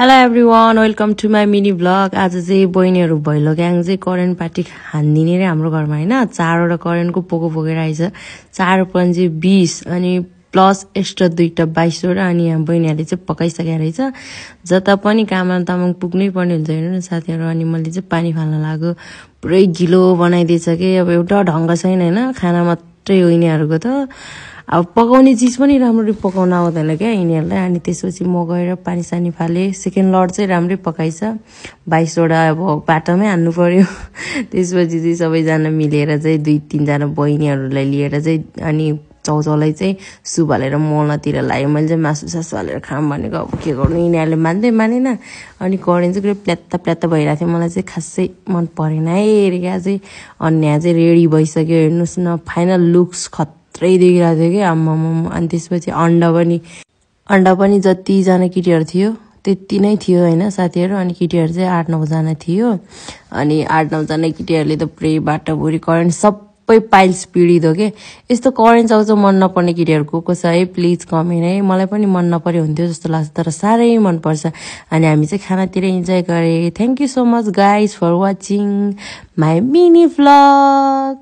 Hello everyone, welcome to my mini vlog. आज चाहिँ बहिनीहरु Bhailo gang चाहिँ करेन्ट पार्टी हान्दिने रे हाम्रो घरमा हैन। चारवटा करेन्टको पोको पोकेर आइछ। 4 पंजे 20 अनि प्लस एक्स्ट्रा दुईटा 22 वटा अनि यहाँ बहिनीहरुले चाहिँ पकाइसकेको रहेछ। जता पनि काममा तामाङ पुग्नै पर्ने हुन्छ हैन साथीहरु। अनि मैले चाहिँ पानी फाल्न लाग्यो। पुरै गिलो बनाइदिएछ के अब एउटा ढंग छैन हैन। खाना मात्रै हो यिनीहरुको त। अब पकाउने चीज पनि राम्ररी पकाउन आउँदैन क्या यिनीहरुलाई। अनि त्यसपछि म गएर पानी सानी फाले। सेकेन्ड लट चाहिँ राम्रै पकाइछ। 22 वटा अब बाटोमै हान्नु पर्यो। त्यसपछि चाहिँ सबैजना मिलेर चाहिँ 2-3 जना बहिनीहरुलाई लिएर चाहिँ अनि चौचौलाई चाहिँ सुप हालेर मोलतिर लाग्यो। मैले चाहिँ मासु सासु हालेर खाम भनेको अब के गर्नु यिनीहरुले मान्दै मानेन। अनि करेन्ट चाहिँ प्ल्यात्ता प्ल्यात्ता भइरा थियो। मलाई चाहिँ खासै मन परेन है रेगा चाहिँ। अन्या चाहिँ रेडी भइसक्यो हेर्नुस् न। फाइनल लुक्स खत्रै देखिरहेको थियो के आम्माम। अनि त्यसपछि अन्डा पनि जति जना केटीहरु थियो त्यति नै थियो हैन साथीहरु। अनि केटीहरु चाहिँ 8-9 जना थियो। अनि 8-9 जना केटीहरुले त पुरै बाटाभुरी करेन्ट सबै पाइल्स पिडिदो के। यस्तो करेन्ट चाउचाउ मन नपर्ने केटीहरुको को छ है प्लिज कमेन्ट है। मलाई पनि मन नपर्यो हुन्थ्यो जस्तो लाग्छ तर सारै मन पर्छ। अनि हामी चाहिँ खानातिर इन्जोय गरे। Thank you so much guys for watching my mini vlog.